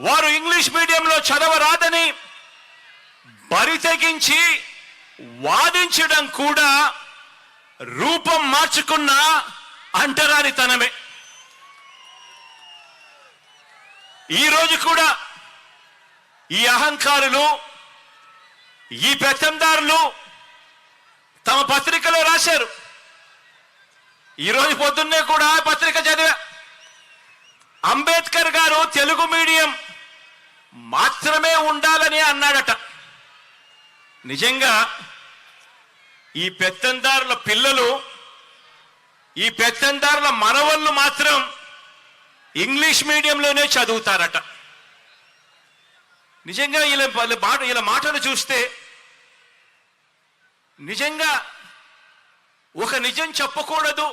వారు ఇంగ్లీష్ మీడియంలో చదవరాదని బరి తెగించి వాదించడం కూడా రూపం మార్చుకున్న అంటరానితనమే. ఈరోజు కూడా ఈ అహంకారులు, ఈ పెత్తందారులు తమ పత్రికలో రాశారు. ఈరోజు పొద్దున్నే కూడా పత్రిక చదివా. అంబేద్కర్ గారు తెలుగు మీడియం మాత్రమే ఉండాలని అన్నాడట. నిజంగా ఈ పెత్తందారుల పిల్లలు, ఈ పెత్తందారుల మనవళ్ళు మాత్రం ఇంగ్లీష్ మీడియంలోనే చదువుతారట. నిజంగా ఇలా మాటలు చూస్తే నిజంగా ఒక నిజం చెప్పకూడదు,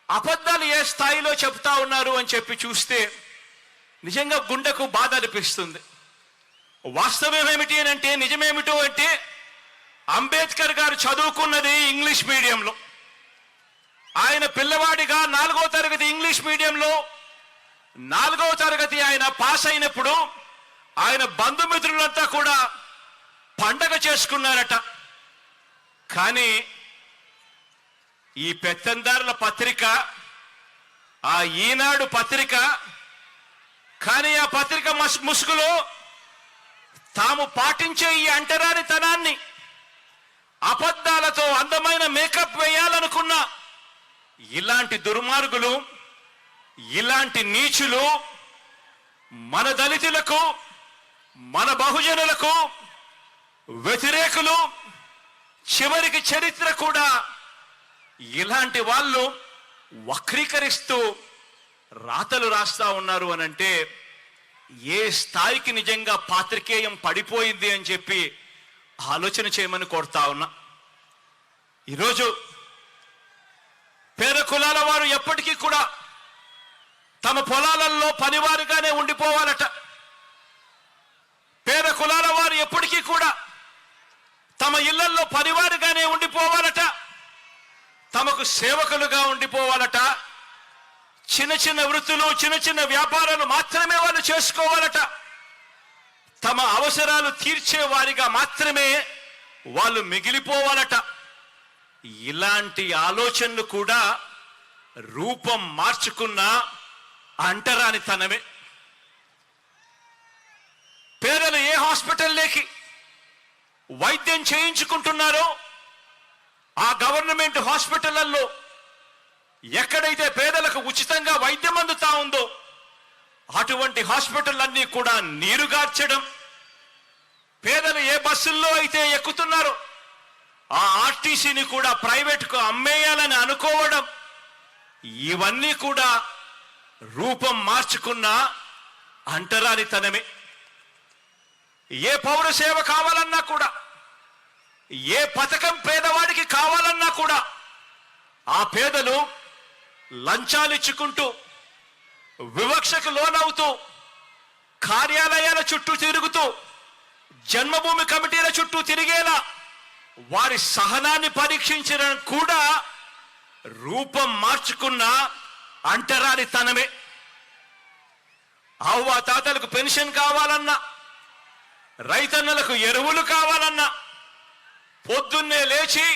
అబద్ధాలు ఏ స్థాయిలో చెప్తా ఉన్నారు అని చెప్పి చూస్తే నిజంగా గుండెకు బాధ అనిపిస్తుంది. వాస్తవం ఏమిటి అని అంటే, నిజమేమిటో అంటే, అంబేద్కర్ గారు చదువుకున్నది ఇంగ్లీష్ మీడియంలో. ఆయన పిల్లవాడిగా 4వ తరగతి ఇంగ్లీష్ మీడియంలో 4వ తరగతి ఆయన పాస్ అయినప్పుడు ఆయన బంధుమిత్రులంతా కూడా పండగ చేసుకున్నారట. కానీ ఈ పెత్తందారుల పత్రిక, ఆ ఈనాడు పత్రిక, కానీ ఆ పత్రిక ముసుగులో తాము పాటించే ఈ అంటరానితనాన్ని, అబద్ధాలతో అందమైన మేకప్ వేయాలనుకున్న ఇలాంటి దుర్మార్గులు, ఇలాంటి నీచులు మన దళితులకు, మన బహుజనులకు వ్యతిరేకులు, చివరికి చరిత్ర కూడా ఇలాంటి వాళ్ళు వక్రీకరిస్తూ రాతలు రాస్తా ఉన్నారు అనంటే ఏ స్థాయికి నిజంగా పాత్రికేయం పడిపోయింది అని చెప్పి ఆలోచన చేయమని కోరుతా ఉన్నా. ఈరోజు పేద కులాల వారు ఎప్పటికీ కూడా తమ పొలాలలో పనివారుగానే ఉండిపోవాలట. పేద కులాల వారు ఎప్పటికీ కూడా తమ ఇళ్లలో పనివారుగానే ఉండిపోవాలట. తమకు సేవకులుగా ఉండిపోవాలట. చిన్న చిన్న వృత్తులు, చిన్న చిన్న వ్యాపారాలు మాత్రమే వాళ్ళు చేసుకోవాలట. తమ అవసరాలు తీర్చే వారిగా మాత్రమే వాళ్ళు మిగిలిపోవాలట. ఇలాంటి ఆలోచనలు కూడా రూపం మార్చుకున్న అంటరానితనమే. పేదలు ఏ హాస్పిటల్లోకి వైద్యం చేయించుకుంటున్నారో ఆ గవర్నమెంట్ హాస్పిటళ్లలో ఎక్కడైతే పేదలకు ఉచితంగా వైద్యం అందుతా ఉందో అటువంటి హాస్పిటల్ కూడా నీరుగార్చడం, పేదలు ఏ బస్సుల్లో అయితే ఎక్కుతున్నారో ఆ ఆర్టీసీని కూడా ప్రైవేట్కు అమ్మేయాలని అనుకోవడం, ఇవన్నీ కూడా రూపం మార్చుకున్న అంటరానితనమే. ఏ పౌర సేవ కావాలన్నా కూడా, ఏ పథకం పేదవాడికి కావాలన్నా కూడా ఆ పేదలు లంచాలిచ్చుకుంటూ, వివక్షకు లోనవుతూ, కార్యాలయాల చుట్టూ తిరుగుతూ, జన్మభూమి కమిటీల చుట్టూ తిరిగేలా వారి సహనాన్ని పరీక్షించడం కూడా రూపం మార్చుకున్న అంటరానితనమే. అవ్వ తాతలకు పెన్షన్ కావాలన్నా, రైతన్నలకు ఎరువులు కావాలన్నా పొద్దున్నే లేచి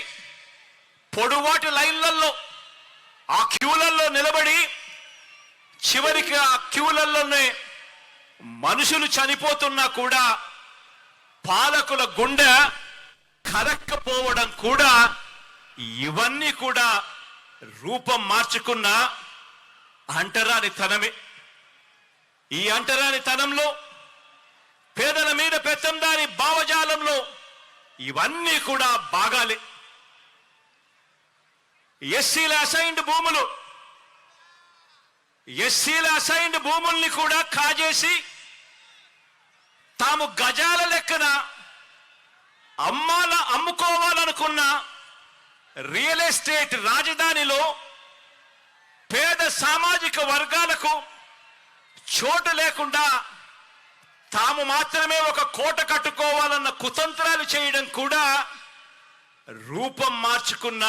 పొడువాటి లైన్లలో ఆ క్యూలలో నిలబడి చివరికి ఆ క్యూలలోనే మనుషులు చనిపోతున్నా కూడా పాలకుల గుండె కరక్కపోవడం కూడా, ఇవన్నీ కూడా రూపం మార్చుకున్న అంటరానితనమే. ఈ అంటరానితనంలో, పేదల మీద పెత్తందారి భావజాలంలో ఇవన్నీ కూడా భాగాలే. ఎస్సీల అసైన్డ్ భూముల్ని కూడా కాజేసి తాము గజాల లెక్కన అమ్ముకోవాలనుకున్న రియల్ ఎస్టేట్ రాజధానిలో పేద సామాజిక వర్గాలకు చోటు లేకుండా తాము మాత్రమే ఒక కోట కట్టుకోవాలన్న కుతంత్రాలు చేయడం కూడా రూపం మార్చుకున్న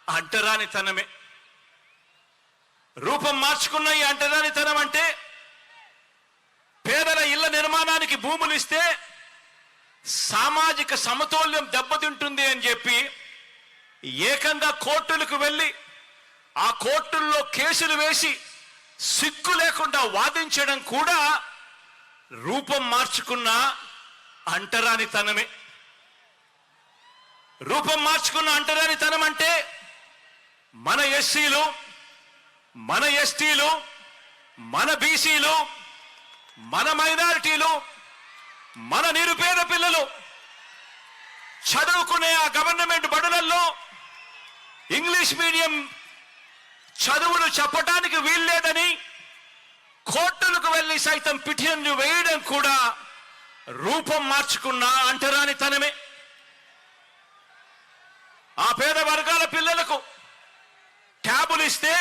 అంటరానితనమే. రూపం మార్చుకున్న ఈ అంటరానితనం అంటే మందికి భూములు ఇస్తే సామాజిక సమతౌల్యం దెబ్బతింటుంది అని చెప్పి ఏకంగా కోర్టులకు వెళ్ళి ఆ కోర్టుల్లో కేసులు వేసి సిగ్గు లేకుండా వాదించడం కూడా రూపం మార్చుకున్న అంటరానితనమే. రూపం మార్చుకున్న అంటరానితనం అంటే మన ఎస్సీలు, మన ఎస్టీలు, మన బీసీలు, మన మైనారిటీలు, మన నిరుపేద పిల్లలు చదువుకునే ఆ గవర్నమెంట్ బడులలో ఇంగ్లీష్ మీడియం చదువులు చెప్పడానికి వీల్లేదని కోర్టులకు వెళ్లి సైతం పిటిషన్లు వేయడం కూడా రూపం మార్చుకున్న అంటరానితనమే. ఆ పేద వర్గాల పిల్లలకు ట్యాబులు ఇస్తే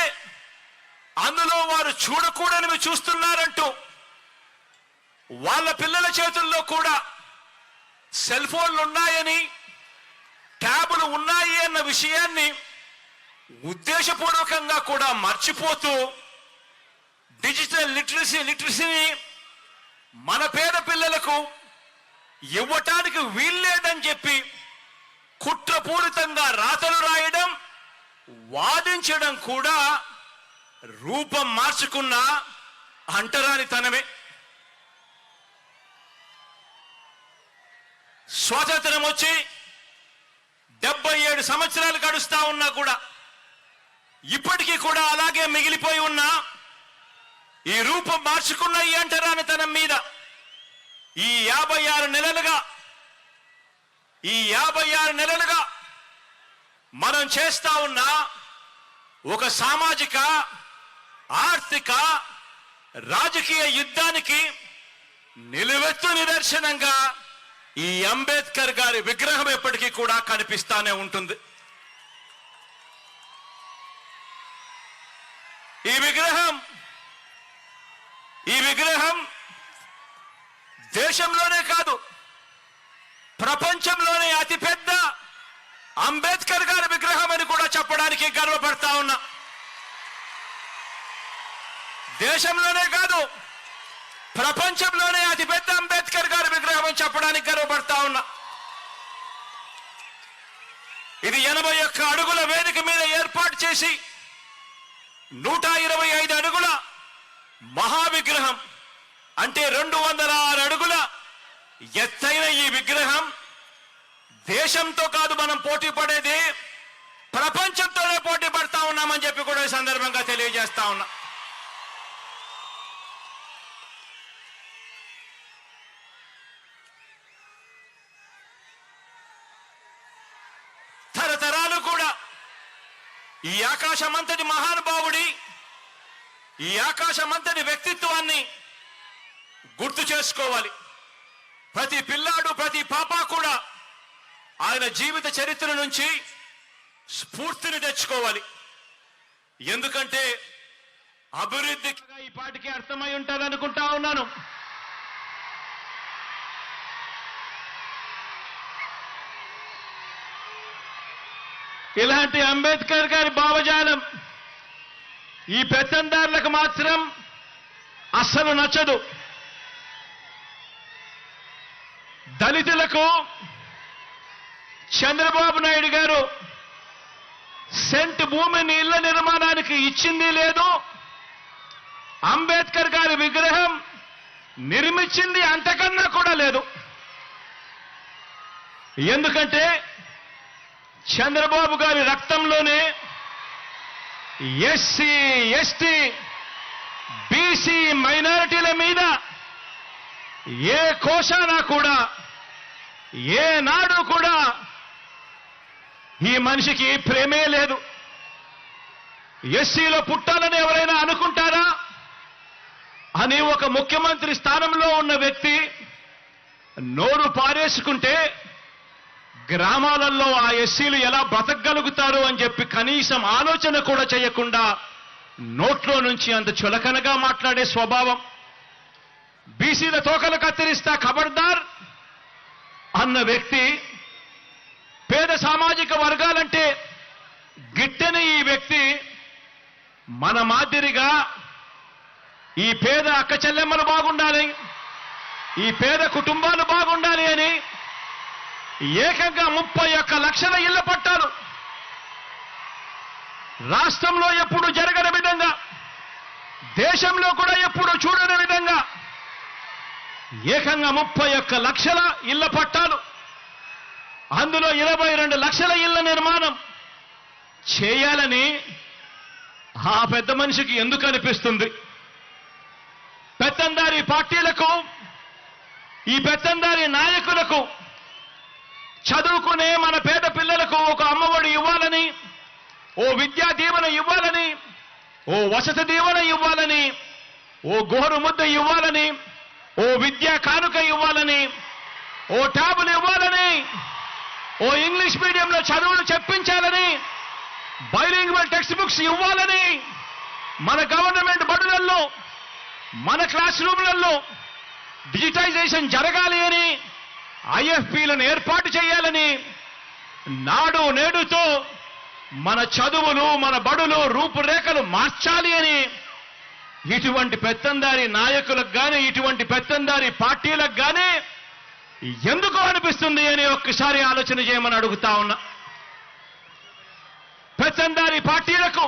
అందులో వారు చూడకూడనివి చూస్తున్నారంటూ వాళ్ళ పిల్లల చేతుల్లో కూడా సెల్ ఫోన్లు ఉన్నాయని, ట్యాబులు ఉన్నాయి అన్న విషయాన్ని ఉద్దేశపూర్వకంగా కూడా మర్చిపోతూ డిజిటల్ లిటరసీని మన పేద పిల్లలకు ఇవ్వటానికి వీల్లేదని చెప్పి కుట్రపూరితంగా రాతలు రాయడం, వాదించడం కూడా రూపం మార్చుకున్న అంటరానితనమే. స్వాతంత్రం వచ్చి 77 సంవత్సరాలు గడుస్తా ఉన్నా కూడా ఇప్పటికీ కూడా అలాగే మిగిలిపోయి ఉన్న ఈ రూపం మార్చుకున్న ఈ అంటరానితనం మీద ఈ 56 నెలలుగా మనం చేస్తా ఉన్న ఒక సామాజిక, ఆర్థిక, రాజకీయ యుద్ధానికి నిలువెత్తు నిదర్శనంగా ఈ అంబేద్కర్ గారి విగ్రహం ఎప్పటికీ కూడా కనిపిస్తానే ఉంటుంది. ఈ విగ్రహం దేశంలోనే కాదు ప్రపంచంలోనే అతిపెద్ద అంబేద్కర్ గారి విగ్రహం అని కూడా చెప్పడానికి గర్వపడతా ఉన్నా. దేశంలోనే కాదు ప్రపంచంలోనే అతిపెద్ద అంబేద్కర్ గారి విగ్రహం అని చెప్పడానికి గర్వపడతా ఉన్నా. ఇది 81 అడుగుల వేదిక మీద ఏర్పాటు చేసి 125 అడుగుల మహావిగ్రహం అంటే 206 అడుగుల ఎత్తైన ఈ విగ్రహం దేశంతో కాదు మనం పోటీ పడేది, ప్రపంచంతోనే పోటీ పడతా ఉన్నామని చెప్పి కూడా ఈ సందర్భంగా తెలియజేస్తా ఉన్నా. తరతరాలు కూడా ఈ ఆకాశమంతటి మహానుభావుడి, ఈ ఆకాశమంతటి వ్యక్తిత్వాన్ని గుర్తు చేసుకోవాలి. ప్రతి పిల్లాడు, ప్రతి పాప కూడా ఆయన జీవిత చరిత్ర నుంచి స్ఫూర్తిని తెచ్చుకోవాలి. ఎందుకంటే అభివృద్ధి ఈ పాటికి అర్థమై ఉంటుంది అనుకుంటా ఉన్నాను. ఇలాంటి అంబేద్కర్ గారి భావజాలం ఈ పెత్తందారులకు మాత్రం అస్సలు నచ్చదు. దళితులకు చంద్రబాబు నాయుడు గారు సెంట్ భూమిని ఇళ్ల నిర్మాణానికి ఇచ్చింది లేదు, అంబేద్కర్ గారి విగ్రహం నిర్మించింది అంతకన్నా కూడా లేదు. ఎందుకంటే చంద్రబాబు గారి రక్తంలోనే ఎస్సీ, ఎస్టీ, బీసీ మైనారిటీల మీద ఏ కోశానా కూడా, ఏ నాడు కూడా ఈ మనిషికి ప్రేమే లేదు. ఎస్సీలో పుట్టాలని ఎవరైనా అనుకుంటారా అని ఒక ముఖ్యమంత్రి స్థానంలో ఉన్న వ్యక్తి నోరు పారేసుకుంటే గ్రామాలలో ఆ ఎస్సీలు ఎలా బ్రతకగలుగుతారు అని చెప్పి కనీసం ఆలోచన కూడా చేయకుండా నోట్లో నుంచి అంత చులకనగా మాట్లాడే స్వభావం. బీసీల తోకలు కత్తిరిస్తా ఖబర్దార్ అన్న వ్యక్తి, పేద సామాజిక వర్గాలంటే గిట్టని ఈ వ్యక్తి మన మాదిరిగా ఈ పేద అక్క చెల్లెమ్మలు బాగుండాలి, ఈ పేద కుటుంబాలు బాగుండాలి అని ఏకంగా 31 లక్షల ఇళ్ల పట్టాలు రాష్ట్రంలో ఎప్పుడు జరగని విధంగా, దేశంలో కూడా ఎప్పుడు చూడని విధంగా ఏకంగా 31 లక్షల ఇళ్ల పట్టాలు, అందులో 22 లక్షల ఇళ్ల నిర్మాణం చేయాలని ఆ పెద్ద మనిషికి ఎందుకు అనిపిస్తుంది? పెత్తందారి పార్టీలకు, ఈ పెత్తందారి నాయకులకు చదువుకునే మన పేద పిల్లలకు ఒక అమ్మఒడి ఇవ్వాలని, ఓ విద్యా దీవెన ఇవ్వాలని, ఓ వసతి దీవెన ఇవ్వాలని, ఓ గోరు ముద్ద ఇవ్వాలని, ఓ విద్యా కానుక ఇవ్వాలని, ఓ ట్యాబులు ఇవ్వాలని, ఓ ఇంగ్లీష్ మీడియంలో చదువులు చెప్పించాలని, బైలింగ్వల్ టెక్స్ట్ బుక్స్ ఇవ్వాలని, మన గవర్నమెంట్ బడులలో, మన క్లాస్ రూమ్లలో డిజిటైజేషన్ జరగాలి అని, ఐఎఫ్పీలను ఏర్పాటు చేయాలని, నాడు నేడుతో మన చదువులు, మన బడులు రూపురేఖలు మార్చాలి అని ఇటువంటి పెత్తందారి నాయకులకు కానీ, ఇటువంటి పెత్తందారి పార్టీలకు కానీ ఎందుకు అనిపిస్తుంది అని ఒక్కసారి ఆలోచన చేయమని అడుగుతా ఉన్నా. పెత్తందారి పార్టీలకు,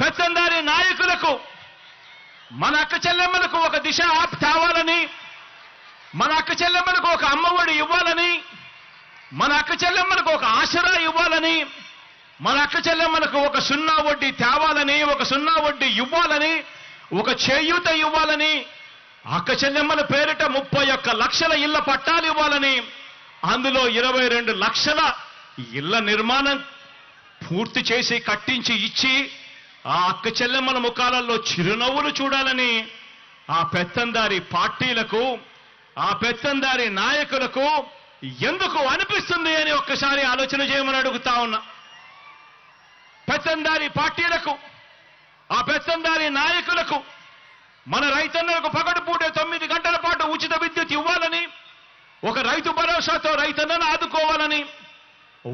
పెత్తందారి నాయకులకు మన అక్క చెల్లెమ్మలకు ఒక దిశ యాప్ తేవాలని, మన అక్క చెల్లెమ్మలకు ఒక అమ్మఒడి ఇవ్వాలని, మన అక్క చెల్లెమ్మలకు ఒక ఆసరా ఇవ్వాలని, మన అక్క చెల్లెమ్మలకు ఒక 0 వడ్డీ తేవాలని, ఒక 0 వడ్డీ ఇవ్వాలని, ఒక చేయూత ఇవ్వాలని, అక్క చెల్లెమ్మల పేరిట 31 లక్షల ఇళ్ల పట్టాలు ఇవ్వాలని, అందులో 22 లక్షల ఇళ్ల నిర్మాణం పూర్తి చేసి కట్టించి ఇచ్చి ఆ అక్క చెల్లెమ్మల ముఖాలలో చిరునవ్వులు చూడాలని ఆ పెత్తందారి పార్టీలకు, ఆ పెత్తందారి నాయకులకు ఎందుకు అనిపిస్తుంది అని ఒక్కసారి ఆలోచన చేయమని అడుగుతా ఉన్నా. పెత్తందారి పార్టీలకు, ఆ పెత్తందారి నాయకులకు మన రైతన్నలకు పగటిపూటే 9 గంటల పాటు ఉచిత విద్యుత్ ఇవ్వాలని, ఒక రైతు భరోసాతో రైతన్నను ఆదుకోవాలని,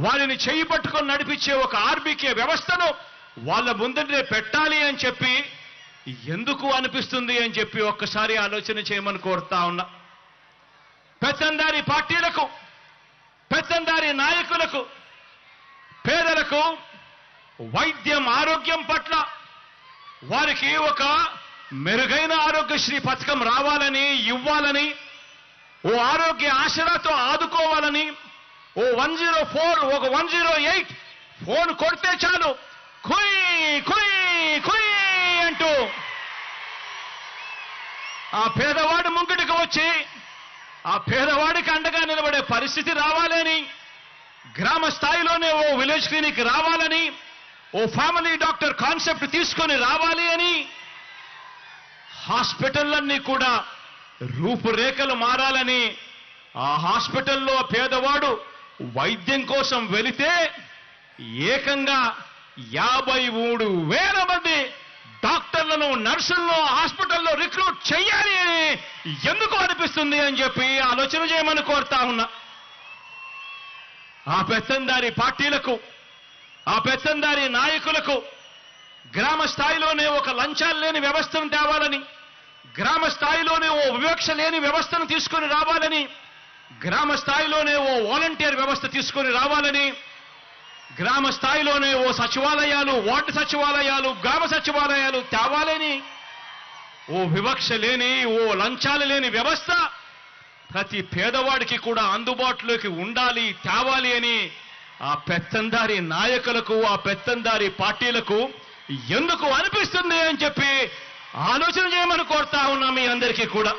వారిని చేయి పట్టుకొని నడిపించే ఒక ఆర్బీకే వ్యవస్థను వాళ్ళ ముందరే పెట్టాలి అని చెప్పి ఎందుకు అనిపిస్తుంది అని చెప్పి ఒక్కసారి ఆలోచన చేయమని కోరుతా ఉన్నా. పెత్తందారి పార్టీలకు, పెత్తందారి నాయకులకు, పేదలకు వైద్యం, ఆరోగ్యం పట్ల వారికి ఒక మెరుగైన ఆరోగ్యశ్రీ పథకం రావాలని, ఇవ్వాలని, ఓ ఆరోగ్య ఆసరాతో ఆదుకోవాలని, ఓ 104, ఒక 108 ఫోన్ కొడితే చాలు కుయ్ కుయ్ కుయ్ అంటూ ఆ పేదవాడు ముంగిటికి వచ్చి ఆ పేదవాడికి అండగా నిలబడే పరిస్థితి రావాలని, గ్రామ స్థాయిలోనే ఓ విలేజ్ క్లినిక్ రావాలని, ఓ ఫ్యామిలీ డాక్టర్ కాన్సెప్ట్ తీసుకొని రావాలి అని, హాస్పిటల్లన్నీ కూడా రూపురేఖలు మారాలని, ఆ హాస్పిటల్లో పేదవాడు వైద్యం కోసం వెళితే ఏకంగా 53,000 మంది డాక్టర్లను, నర్సులను హాస్పిటల్లో రిక్రూట్ చేయాలి అని ఎందుకు అనిపిస్తుంది అని చెప్పి ఆలోచన చేయమని కోరుతా ఉన్నా. ఆ పెత్తందారి పార్టీలకు, ఆ పెత్తందారి నాయకులకు గ్రామ స్థాయిలోనే ఒక లంచాలు లేని వ్యవస్థను తేవాలని, గ్రామ స్థాయిలోనే ఓ వివక్ష లేని వ్యవస్థను తీసుకొని రావాలని, గ్రామ స్థాయిలోనే ఓ వాలంటీర్ వ్యవస్థ తీసుకొని రావాలని, గ్రామ స్థాయిలోనే ఓ సచివాలయాలు, వార్డు సచివాలయాలు, గ్రామ సచివాలయాలు తేవాలని, ఓ వివక్ష లేని, ఓ లంచాలు లేని వ్యవస్థ ప్రతి పేదవాడికి కూడా అందుబాటులోకి ఉండాలి, తేవాలి అని ఆ పెత్తందారి నాయకులకు, ఆ పెత్తందారి పార్టీలకు ఎందుకు అనిపిస్తుంది అని చెప్పి ఆలోచన చేయమని కోరుతా ఉన్నా మీ అందరికీ కూడా.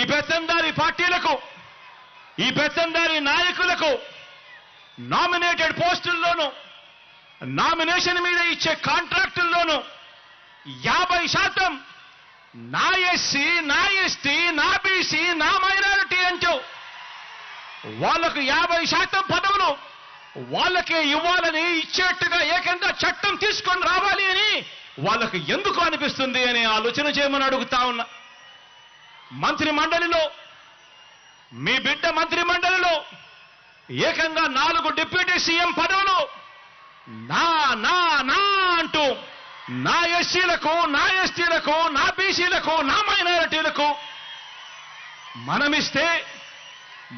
ఈ పెత్తందారి పార్టీలకు, ఈ పెత్తందారి నాయకులకు నామినేటెడ్ పోస్టుల్లోనూ, నామినేషన్ మీద ఇచ్చే కాంట్రాక్టుల్లోనూ 50% నా ఎస్సీ, నా ఎస్టీ, నా బీసీ, నా మైనారిటీ అంటూ వాళ్లకు 50% పదవులు వాళ్ళకే ఇవ్వాలని, ఇచ్చేట్టుగా ఏకంగా చట్టం తీసుకొని రావాలి అని వాళ్ళకు ఎందుకు అనిపిస్తుంది అని ఆలోచన చేయమని అడుగుతా ఉన్నా. మంత్రి మండలిలో, మీ బిడ్డ మంత్రి మండలిలో ఏకంగా 4 డిప్యూటీ సీఎం పదవులు నా నా నా అంటూ నా ఎస్సీలకు, నా ఎస్టీలకు, నా బీసీ బీసీలకు, నా మైనారిటీలకు మనమిస్తే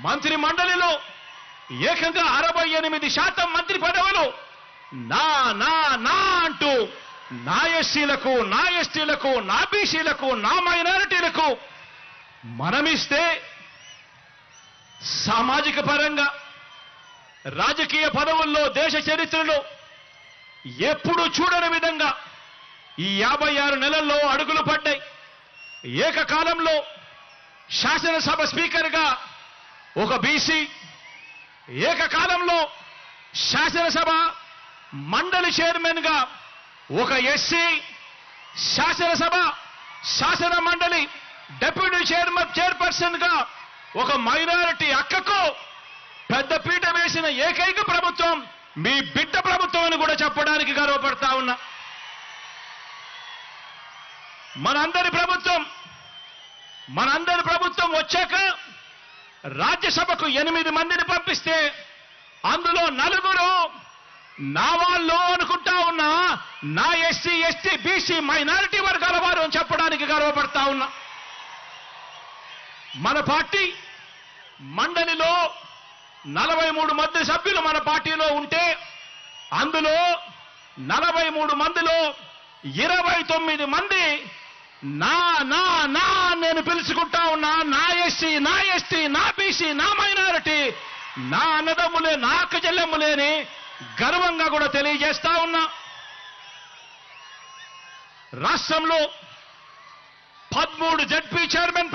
మంత్రి మండలిలో ఏకంగా 68% మంత్రి పదవులు నా నా నా అంటూ నా ఎస్సీలకు, నా ఎస్టీలకు, నా బీసీలకు, నా మైనారిటీలకు మనమిస్తే సామాజిక పరంగా రాజకీయ పదవుల్లో దేశ చరిత్రలో ఎప్పుడూ చూడని విధంగా ఈ 56 నెలల్లో అడుగులు పడ్డాయి. ఏకకాలంలో శాసనసభ స్పీకర్గా ఒక బీసీ, ఏకకాలంలో శాసనసభ మండలి చైర్మన్గా ఒక ఎస్సీ, శాసన మండలి డిప్యూటీ చైర్పర్సన్ గా ఒక మైనారిటీ అక్కకు పెద్దపీట వేసిన ఏకైక ప్రభుత్వం మీ బిడ్డ ప్రభుత్వం అని కూడా చెప్పడానికి గర్వపడతా ఉన్నా. మనందరి ప్రభుత్వం వచ్చాక రాజ్యసభకు 8 మందిని పంపిస్తే అందులో 4 నా వాళ్ళు అనుకుంటా ఉన్నా నా ఎస్సీ, ఎస్టీ, బీసీ, మైనారిటీ వర్గాల వారు అని చెప్పడానికి గర్వపడతా ఉన్నా. మన పార్టీ మండలిలో 43 మంది సభ్యులు మన పార్టీలో ఉంటే అందులో 43 మందిలో 29 మంది నా నా నా నేను పిలుచుకుంటా ఉన్నా. నా ఎస్సీ, నా ఎస్టీ, నా బీసీ, నా మైనారిటీ, నా అన్నదమ్ములే, నా అక్క చెల్లెమ్ములేని గర్వంగా కూడా తెలియజేస్తా ఉన్నా. రాష్ట్రంలో 13 జడ్పీ చైర్మన్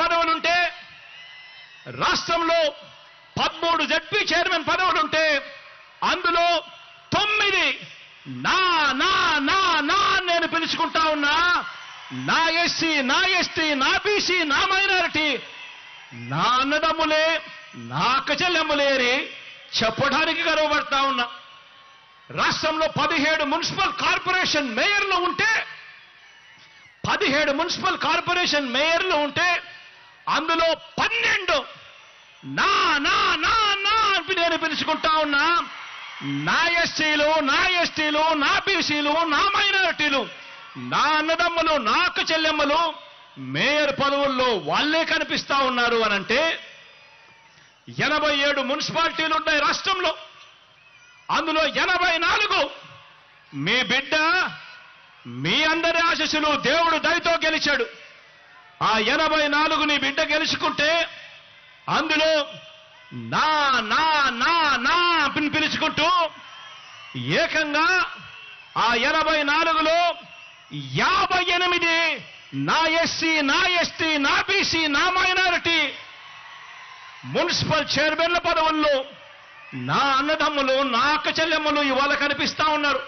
పదవులుంటే అందులో 9 నా నా నా నా నేను పిలుచుకుంటా ఉన్నా. నా ఎస్సీ, నా ఎస్టీ, నా బీసీ, నా మైనారిటీ, నా అన్నదమ్ములే, నా అక్క చెల్లెమ్ములే అని చెప్పడానికి గర్వపడతా ఉన్నా. రాష్ట్రంలో 17 మున్సిపల్ కార్పొరేషన్ మేయర్లు ఉంటే అందులో 12 నా నా నా నా అని నేను పిలుచుకుంటా ఉన్నా. నా ఎస్సీలు, నా ఎస్టీలు, నా బీసీలు, నా మైనారిటీలు, నా అన్నదమ్ములు, నా అక్క చెల్లెమ్మలు మేయర్ పదవుల్లో వాళ్లే కనిపిస్తా ఉన్నారు అనంటే 87 మున్సిపాలిటీలు ఉన్నాయి రాష్ట్రంలో. అందులో 84 మీ బిడ్డ, మీ అందరి ఆశీస్సులు దేవుడు దయతో గెలిచాడు. ఆ 84 నీ బిడ్డ గెలుచుకుంటే అందులో నా నా నా నా పిలుచుకుంటూ ఏకంగా ఆ 84లో 58 నా ఎస్సీ, నా ఎస్టీ, నా బీసీ, నా మైనారిటీ మున్సిపల్ చైర్మన్ల పదవుల్లో నా అన్నదమ్ములు, నా అక్క చెల్లెమ్మలు ఇవాళ కనిపిస్తా ఉన్నారు.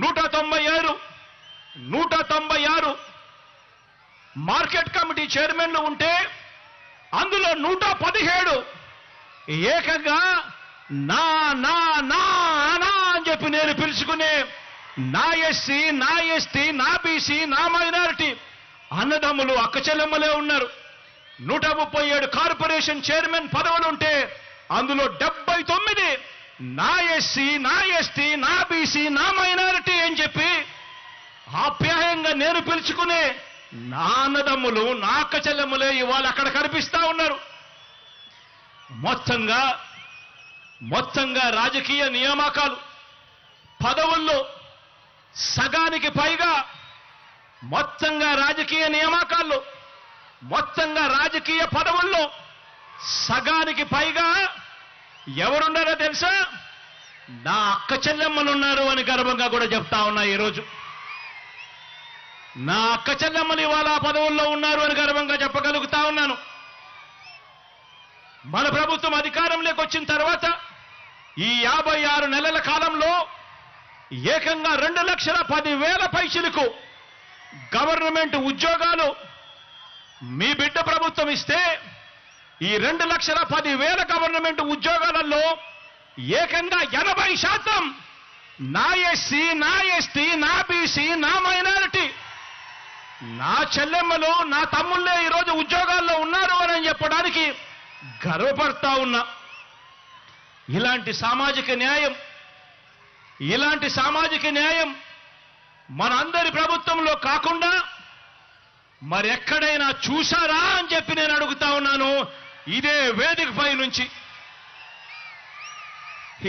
196 మార్కెట్ కమిటీ చైర్మన్లు ఉంటే అందులో 117 ఏకంగా నా నా నా నా అని చెప్పి నేను పిలుచుకునే నా ఎస్సీ, నా ఎస్టీ, నా బీసీ, నా మైనారిటీ అన్నదమ్ములు, అక్క చెల్లెమ్మలే ఉన్నారు. 137 కార్పొరేషన్ చైర్మన్ పదవులుంటే అందులో 79 నా ఎస్సీ, నా ఎస్టీ, నా బీసీ, నా మైనారిటీ అని చెప్పి ఆప్యాయంగా నేను పిలుచుకునే నా అన్నదమ్ములు, నా అక్క చెల్లెమ్మలే ఇవాళ అక్కడ కనిపిస్తా ఉన్నారు. మొత్తంగా రాజకీయ నియామకాలు పదవుల్లో సగానికి పైగా రాజకీయ పదవుల్లో సగానికి పైగా ఎవరున్నారో తెలుసా? నా అక్క చెల్లెమ్మలున్నారు అని గర్వంగా కూడా చెప్తా ఉన్నా. ఈరోజు నా అక్క చెల్లెమ్మలు ఇవాళ పదవుల్లో ఉన్నారు అని గర్వంగా చెప్పగలుగుతా ఉన్నాను. మన ప్రభుత్వం అధికారంలోకి వచ్చిన తర్వాత ఈ 56 నెలల కాలంలో ఏకంగా 2,10,000 పైచిలకు గవర్నమెంట్ ఉద్యోగాలు మీ బిడ్డ ప్రభుత్వం ఇస్తే ఈ 2,10,000 గవర్నమెంట్ ఉద్యోగాలలో ఏకంగా 80% నా ఎస్సీ, నా ఎస్టీ, నా బీసీ, నా మైనారిటీ, నా చెల్లెమ్మలు, నా తమ్ముళ్ళే ఈరోజు ఉద్యోగాల్లో ఉన్నారు అని చెప్పడానికి గర్వపడతా ఉన్నా. ఇలాంటి సామాజిక న్యాయం మనందరి ప్రభుత్వంలో కాకుండా మరి ఎక్కడైనా చూశారా అని చెప్పి నేను అడుగుతా ఉన్నాను ఇదే వేదికపై నుంచి.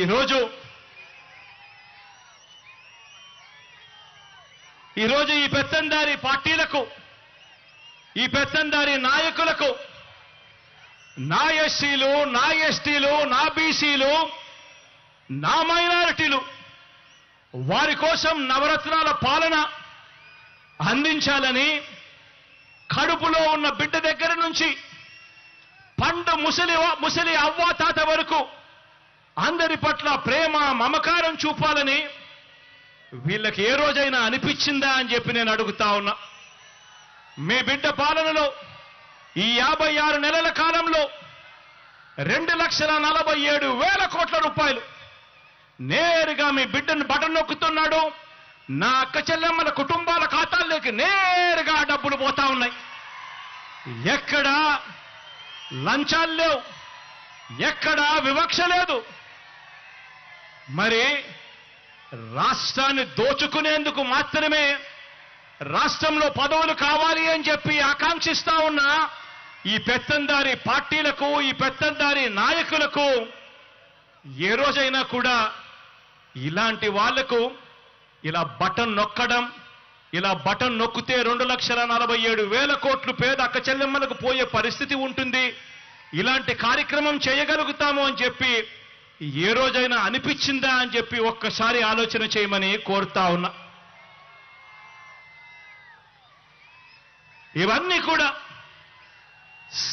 ఈరోజు ఈ పెత్తందారి పార్టీలకు, ఈ పెత్తందారి నాయకులకు నా ఎస్సీలు, నా ఎస్టీలు, నా బీసీలు, నా మైనారిటీలు వారి కోసం నవరత్నాల పాలన అందించాలని కడుపులో ఉన్న బిడ్డ దగ్గర నుంచి పండు ముసలి అవ్వ తాత వరకు అందరి పట్ల ప్రేమ మమకారం చూపాలని వీళ్ళకి ఏ రోజైనా అనిపించిందా అని చెప్పి నేను అడుగుతా ఉన్నా. మీ బిడ్డ పాలనలో ఈ 56 నెలల కాలంలో 2,47,000 కోట్ల రూపాయలు నేరుగా మీ బిడ్డను బటన్ నొక్కుతున్నాడు. నా అక్క చెల్లెమ్మల కుటుంబాల ఖాతాల్లోకి నేరుగా డబ్బులు పోతా ఉన్నాయి. ఎక్కడా లంచాలు లేవు, ఎక్కడా వివక్ష లేదు. మరి రాష్ట్రాన్ని దోచుకునేందుకు మాత్రమే రాష్ట్రంలో పదవులు కావాలి అని చెప్పి ఆకాంక్షిస్తా ఉన్న ఈ పెత్తందారి పార్టీలకు, ఈ పెత్తందారి నాయకులకు ఏ రోజైనా కూడా ఇలాంటి వాళ్లకు ఇలా బటన్ నొక్కడం, ఇలా బటన్ నొక్కితే 2,47,000 కోట్లు పేద అక్క చెల్లెమ్మలకు పోయే పరిస్థితి ఉంటుంది, ఇలాంటి కార్యక్రమం చేయగలుగుతాము అని చెప్పి ఏ రోజైనా అనిపించిందా అని చెప్పి ఒక్కసారి ఆలోచన చేయమని కోరుతా ఉన్నా. ఇవన్నీ కూడా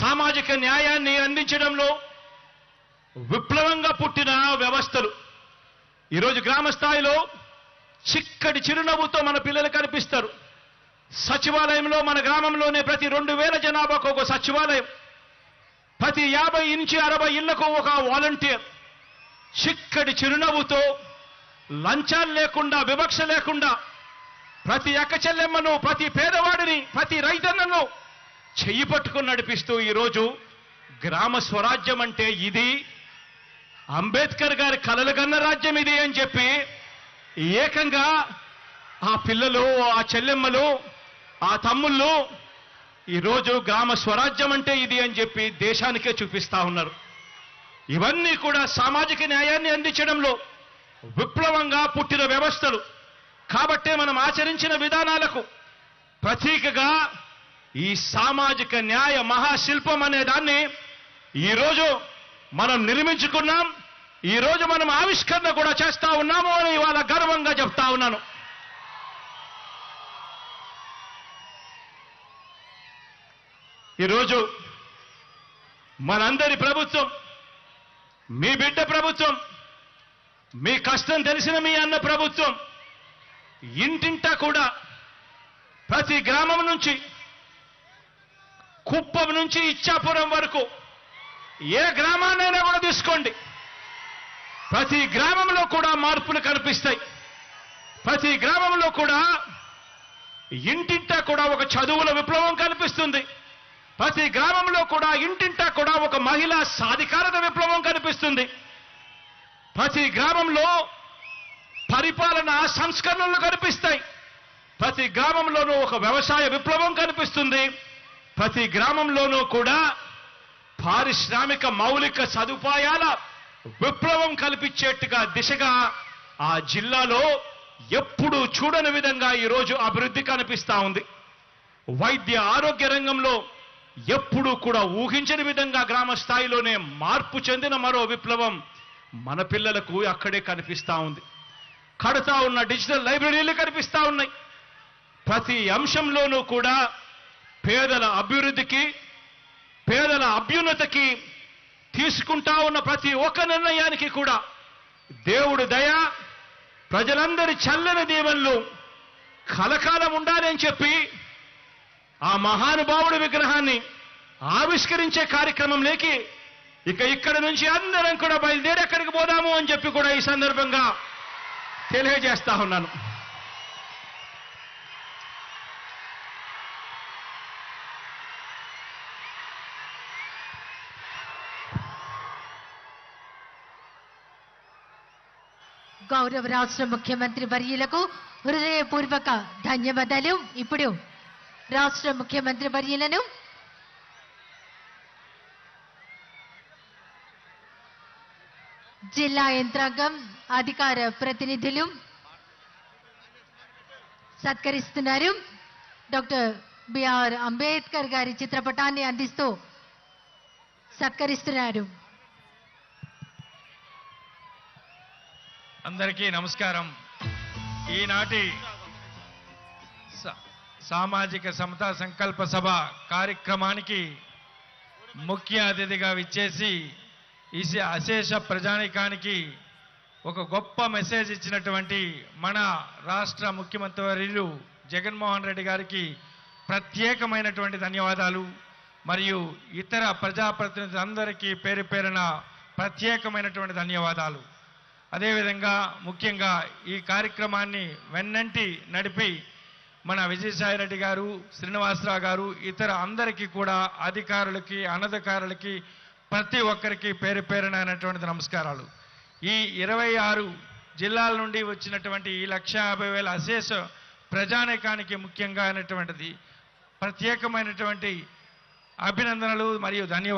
సామాజిక న్యాయాన్ని అందించడంలో విప్లవంగా పుట్టిన వ్యవస్థలు. ఈరోజు గ్రామ స్థాయిలో చిక్కటి చిరునవ్వుతో మన పిల్లలు కనిపిస్తారు. సచివాలయంలో మన గ్రామంలోనే ప్రతి 2,000 జనాభాకు ఒక సచివాలయం, ప్రతి 50 నుంచి 60 ఇళ్లకు ఒక వాలంటీర్. చిక్కటి చిరునవ్వుతో, లంచాలు లేకుండా, వివక్ష లేకుండా ప్రతి అక్క చెల్లెమ్మను, ప్రతి పేదవాడిని, ప్రతి రైతన్నను చెయ్యి పట్టుకుని నడిపిస్తూ ఈరోజు గ్రామ స్వరాజ్యం అంటే ఇది, అంబేద్కర్ గారి కలలుగన్న రాజ్యం ఇది అని చెప్పి ఏకంగా ఆ పిల్లలు, ఆ చెల్లెమ్మలు, ఆ తమ్ముళ్ళు ఈరోజు గ్రామ స్వరాజ్యం అంటే ఇది అని చెప్పి దేశానికే చూపిస్తా ఉన్నారు. ఇవన్నీ కూడా సామాజిక న్యాయాన్ని అందించడంలో విప్లవంగా పుట్టిన వ్యవస్థలు. కాబట్టే మనం ఆచరించిన విధానాలకు ప్రతీకగా ఈ సామాజిక న్యాయ మహాశిల్పం అనే దాన్ని ఈరోజు మనం నిర్మించుకున్నాం. ఈరోజు మనం ఆవిష్కరణ కూడా చేస్తా ఉన్నాము అని ఇవాళ గర్వంగా చెప్తా ఉన్నాను. ఈరోజు మనందరి ప్రభుత్వం, మీ బిడ్డ ప్రభుత్వం, మీ కష్టం తెలిసిన మీ అన్న ప్రభుత్వం ఇంటింటా కూడా ప్రతి గ్రామం నుంచి, కుప్పం నుంచి ఇచ్చాపురం వరకు ఏ గ్రామాన్నైనా కూడా తీసుకోండి, ప్రతి గ్రామంలో కూడా మార్పులు కనిపిస్తాయి. ప్రతి గ్రామంలో కూడా ఇంటింటా కూడా ఒక చదువుల విప్లవం కనిపిస్తుంది. ప్రతి గ్రామంలో కూడా ఇంటింటా కూడా ఒక మహిళా సాధికారత విప్లవం కనిపిస్తుంది. ప్రతి గ్రామంలో పరిపాలన సంస్కరణలు కనిపిస్తాయి. ప్రతి గ్రామంలోనూ ఒక వ్యవసాయ విప్లవం కనిపిస్తుంది. ప్రతి గ్రామంలోనూ కూడా పారిశ్రామిక మౌలిక సదుపాయాల విప్లవం కల్పించేట్టుగా దిశగా ఆ జిల్లాలో ఎప్పుడూ చూడని విధంగా ఈరోజు అభివృద్ధి కనిపిస్తా ఉంది. వైద్య ఆరోగ్య రంగంలో ఎప్పుడూ కూడా ఊహించని విధంగా గ్రామ స్థాయిలోనే మార్పు చెందిన మరో విప్లవం మన పిల్లలకు అక్కడే కనిపిస్తా ఉంది. కడతా ఉన్న డిజిటల్ లైబ్రరీలు కనిపిస్తా ఉన్నాయి. ప్రతి అంశంలోనూ కూడా పేదల అభివృద్ధికి, పేదల అభ్యున్నతికి తీసుకుంటా ఉన్న ప్రతి ఒక్క నిర్ణయానికి కూడా దేవుడు దయ, ప్రజలందరి చల్లని దీవెనలు కలకాలం ఉండాలని చెప్పి ఆ మహానుభావుడి విగ్రహాన్ని ఆవిష్కరించే కార్యక్రమంలోకి ఇక్కడ నుంచి అందరం కూడా బయలుదేరి ఎక్కడికి పోదాము అని చెప్పి కూడా ఈ సందర్భంగా తెలియజేస్తా ఉన్నాను. గౌరవ రాష్ట్ర ముఖ్యమంత్రి వర్యులకు హృదయపూర్వక ధన్యవాదాలు. ఇప్పుడు రాష్ట్ర ముఖ్యమంత్రి వర్యులను జిల్లా యంత్రాంగం అధికార ప్రతినిధులు సత్కరిస్తున్నారు. డాక్టర్ బిఆర్ అంబేద్కర్ గారి చిత్రపటాన్ని అందిస్తూ సత్కరిస్తున్నారు. అందరికీ నమస్కారం. ఈనాటి సామాజిక సమతా సంకల్ప సభ కార్యక్రమానికి ముఖ్య అతిథిగా విచ్చేసి ఈ అశేష ప్రజానికానికి ఒక గొప్ప మెసేజ్ ఇచ్చినటువంటి మన రాష్ట్ర ముఖ్యమంత్రి వర్యులు జగన్మోహన్ రెడ్డి గారికి ప్రత్యేకమైనటువంటి ధన్యవాదాలు. మరియు ఇతర ప్రజాప్రతినిధులందరికీ పేరు పేరున ప్రత్యేకమైనటువంటి ధన్యవాదాలు. అదేవిధంగా ముఖ్యంగా ఈ కార్యక్రమాన్ని వెన్నంటి నడిపి మన విజయసాయిరెడ్డి గారు, శ్రీనివాసరావు గారు, ఇతర అందరికీ కూడా అధికారులకి, అనధికారులకి, ప్రతి ఒక్కరికి పేరు పేరునైనటువంటి నమస్కారాలు. ఈ 26 జిల్లాల నుండి వచ్చినటువంటి ఈ 1,50,000 అశేష ప్రజానీకానికి ముఖ్యంగా అయినటువంటిది ప్రత్యేకమైనటువంటి అభినందనలు మరియు ధన్యవాదాలు.